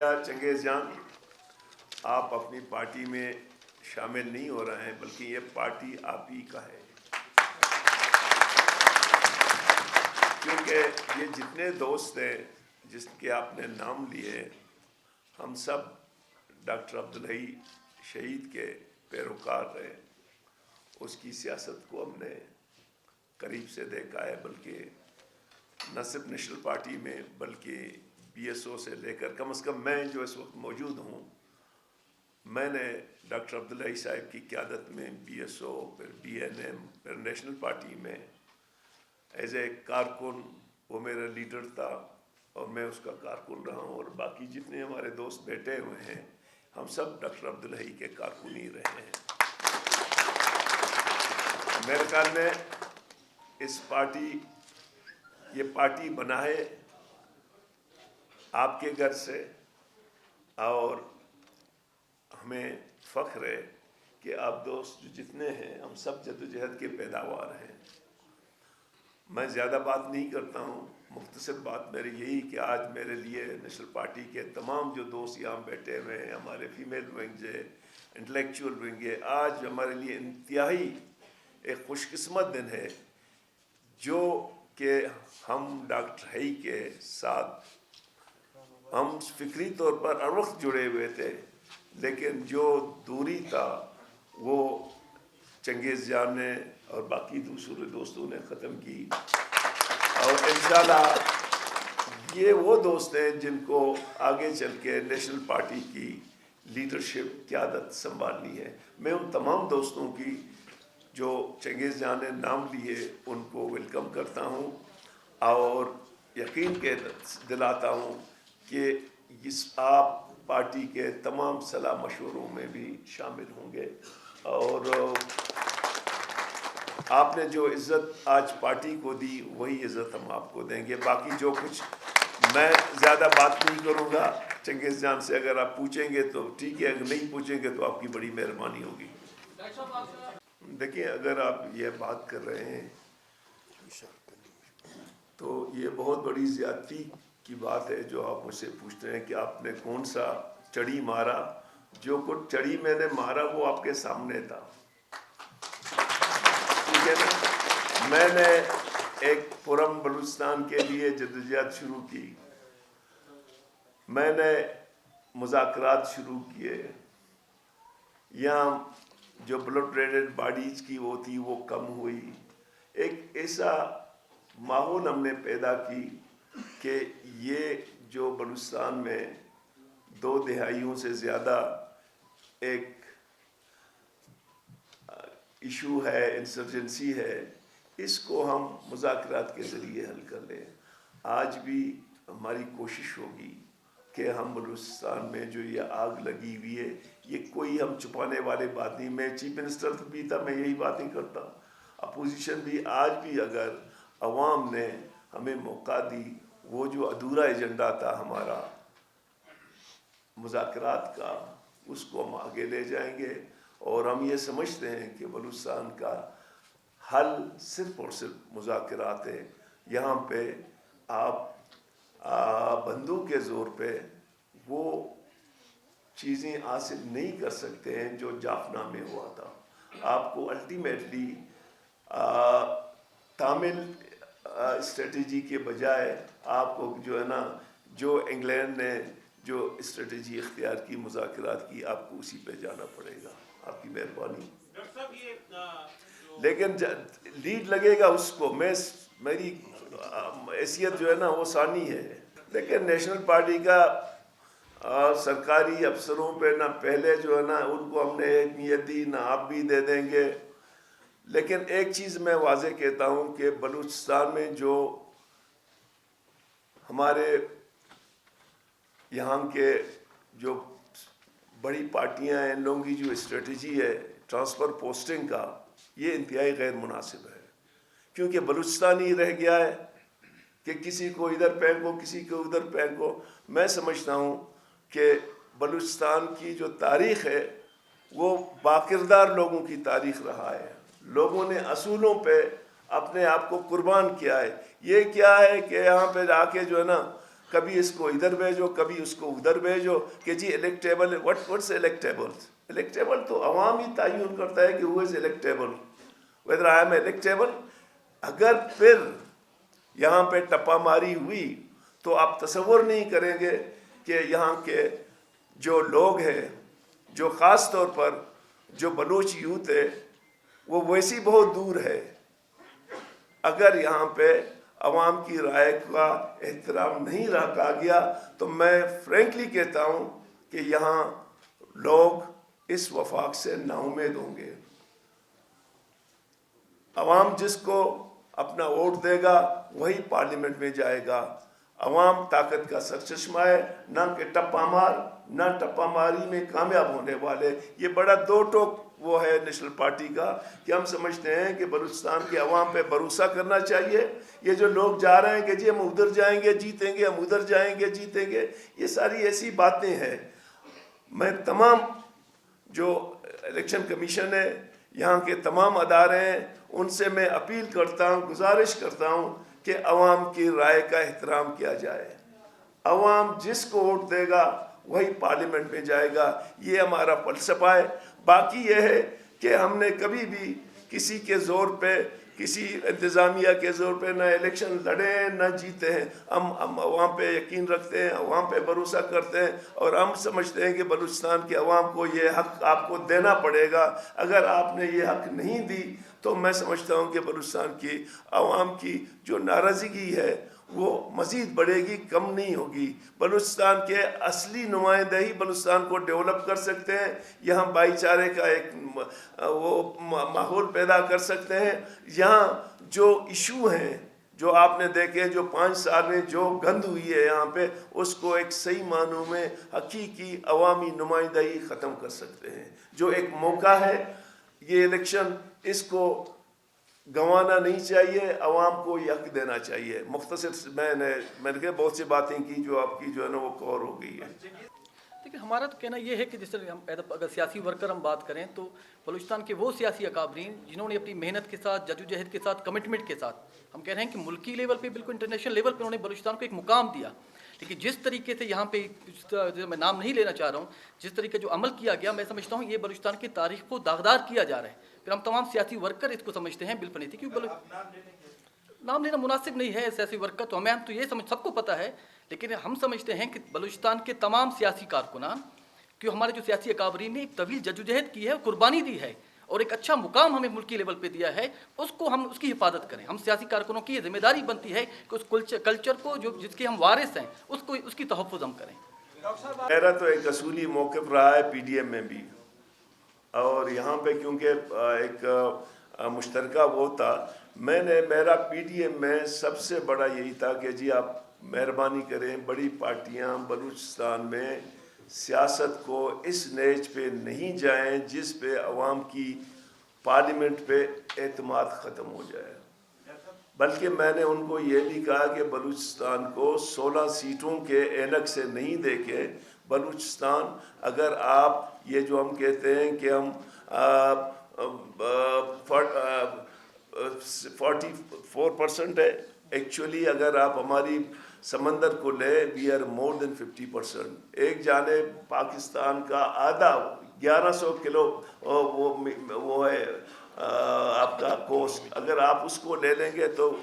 چنگیز جان، آپ اپنی پارٹی میں شامل نہیں ہو رہے ہیں بلکہ یہ پارٹی آپ ہی کا ہے، کیونکہ یہ جتنے دوست ہیں جس کے آپ نے نام لیے، ہم سب ڈاکٹر عبدالحی شہید کے پیروکار رہے. اس کی سیاست کو ہم نے قریب سے دیکھا ہے، بلکہ نہ صرف نیشنل پارٹی میں بلکہ بی ایس او سے لے کر کم از کم میں جو اس وقت موجود ہوں، میں نے ڈاکٹر عبدالحی صاحب کی قیادت میں بی ایس او، پھر بی این ایم، پھر نیشنل پارٹی میں ایز اے کارکن، وہ میرا لیڈر تھا اور میں اس کا کارکن رہا ہوں، اور باقی جتنے ہمارے دوست بیٹھے ہوئے ہیں ہم سب ڈاکٹر عبدالحی کے کارکن ہی رہے ہیں. میرے خیال میں یہ پارٹی بنا ہے آپ کے گھر سے، اور ہمیں فخر ہے کہ آپ دوست جو جتنے ہیں ہم سب جدوجہد کے پیداوار ہیں. میں زیادہ بات نہیں کرتا ہوں، مختصر بات میری یہی کہ آج میرے لیے نیشنل پارٹی کے تمام جو دوست یہاں بیٹھے ہوئے ہیں، ہمارے فیمیل ونگ ہے، انٹلیکچوئل ونگ ہے، آج ہمارے لیے انتہائی ایک خوش قسمت دن ہے جو کہ ہم ڈاکٹر حی کے ساتھ ہم فکری طور پر ہر وقت جڑے ہوئے تھے، لیکن جو دوری تھا وہ چنگیز جان نے اور باقی دوسرے دوستوں نے ختم کی. اور انشاءاللہ یہ وہ دوست ہیں جن کو آگے چل کے نیشنل پارٹی کی لیڈرشپ قیادت سنبھالنی ہے. میں ان تمام دوستوں کی جو چنگیز جان نے نام لیے ان کو ویلکم کرتا ہوں اور یقین کے دلاتا ہوں کہ آپ پارٹی کے تمام صلاح مشوروں میں بھی شامل ہوں گے، اور آپ نے جو عزت آج پارٹی کو دی وہی عزت ہم آپ کو دیں گے. باقی جو کچھ میں زیادہ بات نہیں کروں گا. چنگیز جان سے اگر آپ پوچھیں گے تو ٹھیک ہے، اگر نہیں پوچھیں گے تو آپ کی بڑی مہربانی ہوگی. دیکھیں، اگر آپ یہ بات کر رہے ہیں تو یہ بہت بڑی زیادتی کی بات ہے جو آپ مجھ سے پوچھتے ہیں کہ آپ نے کون سا چڑی مارا. جو کچھ چڑی میں نے مارا وہ آپ کے سامنے تھا، ٹھیک ہے نا. میں نے ایک پرم بلوچستان کے لیے جدوجہد شروع کی، میں نے مذاکرات شروع کیے، یہاں جو بلڈ ریڈڈ باڈیز کی وہ تھی وہ کم ہوئی. ایک ایسا ماحول ہم نے پیدا کی کہ یہ جو بلوچستان میں 2 دہائیوں سے زیادہ ایک ایشو ہے، انسرجنسی ہے، اس کو ہم مذاکرات کے ذریعے حل کر لیں. آج بھی ہماری کوشش ہوگی کہ ہم بلوچستان میں جو یہ آگ لگی ہوئی ہے یہ کوئی ہم چھپانے والے بات نہیں. میں چیف منسٹر بھی تھا، میں یہی باتیں کرتا ہوں. اپوزیشن بھی آج بھی اگر عوام نے ہمیں موقع دی، وہ جو ادھورا ایجنڈا تھا ہمارا مذاکرات کا، اس کو ہم آگے لے جائیں گے. اور ہم یہ سمجھتے ہیں کہ بلوچستان کا حل صرف اور صرف مذاکرات ہے. یہاں پہ آپ بندوق کے زور پہ وہ چیزیں حاصل نہیں کر سکتے ہیں جو جافنا میں ہوا تھا. آپ کو الٹیمیٹلی تامل اسٹریٹجی کے بجائے آپ کو جو ہے نا، جو انگلینڈ نے جو اسٹریٹجی اختیار کی مذاکرات کی، آپ کو اسی پہ جانا پڑے گا. آپ کی مہربانی. لیکن لیڈ لگے گا اس کو. میری حیثیت جو ہے نا وہ ثانی ہے. لیکن نیشنل پارٹی کا سرکاری افسروں پہ نہ پہلے جو ہے نا ان کو ہم نے اہمیت دی، نہ آپ بھی دے دیں گے. لیکن ایک چیز میں واضح کہتا ہوں کہ بلوچستان میں جو ہمارے یہاں کے جو بڑی پارٹیاں ہیں، ان لوگوں کی جو اسٹریٹجی ہے ٹرانسفر پوسٹنگ کا، یہ انتہائی غیر مناسب ہے. کیونکہ بلوچستان ہی رہ گیا ہے کہ کسی کو ادھر پھینکو، کسی کو ادھر پھینکو. میں سمجھتا ہوں کہ بلوچستان کی جو تاریخ ہے وہ باکردار لوگوں کی تاریخ رہا ہے. لوگوں نے اصولوں پہ اپنے آپ کو قربان کیا ہے. یہ کیا ہے کہ یہاں پہ آ کے جو ہے نا کبھی اس کو ادھر بھیجو کبھی اس کو ادھر بھیجو کہ جی الیکٹیبل ہے. what's electable؟ الیکٹیبل تو عوام ہی تعین کرتا ہے کہ who is electable, whether I am electable. اگر پھر یہاں پہ ٹپا ماری ہوئی تو آپ تصور نہیں کریں گے کہ یہاں کے جو لوگ ہیں، جو خاص طور پر جو بلوچ یوتھ ہے، وہ ویسی بہت دور ہے. اگر یہاں پہ عوام کی رائے کا احترام نہیں رکھا گیا تو میں فرینکلی کہتا ہوں کہ یہاں لوگ اس وفاق سے نا امید ہوں گے. عوام جس کو اپنا ووٹ دے گا وہی پارلیمنٹ میں جائے گا. عوام طاقت کا سرچشمہ ہے، نہ کہ ٹپا مار، نہ ٹپا ماری میں کامیاب ہونے والے. یہ بڑا دو ٹوک وہ ہے نیشنل پارٹی کا کہ ہم سمجھتے ہیں کہ بلوچستان کے عوام پہ بھروسہ کرنا چاہیے. یہ جو لوگ جا رہے ہیں کہ جی ہم ادھر جائیں گے جیتیں گے، ہم ادھر جائیں گے جیتیں گے، یہ ساری ایسی باتیں ہیں. میں تمام جو الیکشن کمیشن ہے، یہاں کے تمام ادارے ہیں، ان سے میں اپیل کرتا ہوں، گزارش کرتا ہوں کہ عوام کی رائے کا احترام کیا جائے. عوام جس کو ووٹ دے گا وہی پارلیمنٹ میں جائے گا. یہ ہمارا فلسفہ ہے. باقی یہ ہے کہ ہم نے کبھی بھی کسی کے زور پہ، کسی انتظامیہ کے زور پہ نہ الیکشن لڑے ہیں نہ جیتے ہیں. ہم عوام پہ یقین رکھتے ہیں، عوام پہ بھروسہ کرتے ہیں، اور ہم سمجھتے ہیں کہ بلوچستان کے عوام کو یہ حق آپ کو دینا پڑے گا. اگر آپ نے یہ حق نہیں دی تو میں سمجھتا ہوں کہ بلوچستان کی عوام کی جو ناراضگی ہے وہ مزید بڑھے گی، کم نہیں ہوگی. بلوچستان کے اصلی نمائندے ہی بلوچستان کو ڈیولپ کر سکتے ہیں. یہاں بھائی چارے کا ایک وہ ماحول پیدا کر سکتے ہیں. یہاں جو ایشو ہیں جو آپ نے دیکھے، جو 5 سال میں جو گند ہوئی ہے یہاں پہ، اس کو ایک صحیح معنوں میں حقیقی عوامی نمائندگی ختم کر سکتے ہیں. جو ایک موقع ہے یہ الیکشن، اس کو گنوانا نہیں چاہیے. عوام کو یہ حق دینا چاہیے. مختصر میں نے کہا بہت سی باتیں کی جو آپ کی جو ہے نا وہ کور ہو گئی ہے. لیکن ہمارا تو کہنا یہ ہے کہ جس طرح ہم اگر سیاسی ورکر ہم بات کریں تو بلوچستان کے وہ سیاسی اکابرین جنہوں نے اپنی محنت کے ساتھ، جدوجہد کے ساتھ، کمٹمنٹ کے ساتھ، ہم کہہ رہے ہیں کہ ملکی لیول پہ بالکل انٹرنیشنل لیول پہ انہوں نے بلوچستان کو ایک مقام دیا. لیکن جس طریقے سے یہاں پہ، میں نام نہیں لینا چاہ رہا ہوں، جس طریقے جو عمل کیا گیا، میں سمجھتا ہوں یہ بلوچستان کی تاریخ کو داغدار کیا جا رہا ہے. پھر ہم تمام سیاسی ورکر اس کو سمجھتے ہیں بالفنیتی، کیونکہ نام لینا مناسب نہیں ہے. سیاسی ورکر تو ہم تو یہ سب کو پتہ ہے، لیکن ہم سمجھتے ہیں کہ بلوچستان کے تمام سیاسی کارکنان، کہ ہمارے جو سیاسی اکابرین نے ایک طویل جدوجہد کی ہے، قربانی دی ہے، اور ایک اچھا مقام ہمیں ملکی لیول پہ دیا ہے، اس کو ہم اس کی حفاظت کریں. ہم سیاسی کارکنوں کی یہ ذمہ داری بنتی ہے کہ اس کلچر کو جو جس کے ہم وارث ہیں اس کی تحفظ ہم کریں. میرا تو ایک اصولی موقف رہا ہے پی ڈی ایم میں بھی، اور یہاں پہ کیونکہ ایک مشترکہ وہ تھا، میرا پی ڈی ایم میں سب سے بڑا یہی تھا کہ جی آپ مہربانی کریں، بڑی پارٹیاں بلوچستان میں سیاست کو اس نیج پہ نہیں جائیں جس پہ عوام کی پارلیمنٹ پہ اعتماد ختم ہو جائے. بلکہ میں نے ان کو یہ بھی کہا کہ بلوچستان کو 16 سیٹوں کے اینک سے نہیں دیکھیں. بلوچستان اگر آپ یہ جو ہم کہتے ہیں کہ ہم 44% ہے، ایکچولی اگر آپ ہماری سمندر کو لے وی آر مور دین 50%. ایک جانب پاکستان کا آدھا 1100 کلو وہ ہے آپ کا کوسٹ، اگر آپ اس کو لے لیں گے تو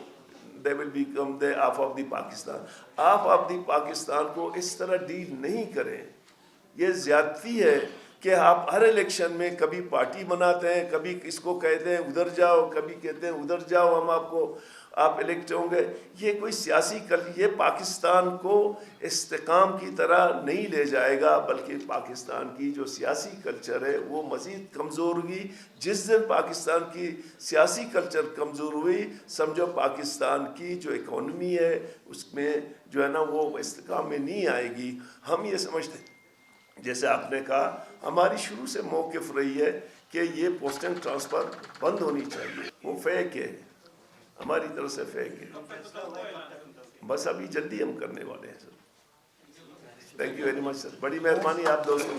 they will become the half of the Pakistan. half of the Pakistan کو اس طرح ڈیل نہیں کریں. یہ زیادتی ہے کہ آپ ہر الیکشن میں کبھی پارٹی بناتے ہیں، کبھی اس کو کہتے ہیں ادھر جاؤ، کبھی کہتے ہیں ادھر جاؤ، ہم آپ الیکٹ ہوں گے. یہ کوئی سیاسی یہ پاکستان کو استحکام کی طرح نہیں لے جائے گا، بلکہ پاکستان کی جو سیاسی کلچر ہے وہ مزید کمزور ہوگی. جس دن پاکستان کی سیاسی کلچر کمزور ہوئی، سمجھو پاکستان کی جو اکانومی ہے اس میں جو ہے نا وہ استحکام میں نہیں آئے گی. ہم یہ سمجھتے ہیں، جیسے آپ نے کہا، ہماری شروع سے موقف رہی ہے کہ یہ پوسٹنگ ٹرانسفر بند ہونی چاہیے. وہ فیک ہے، ہماری طرف سے فیک ہے. بس ابھی جلدی ہم کرنے والے ہیں سر. تھینک یو ویری مچ سر، بڑی مہربانی آپ دوستوں.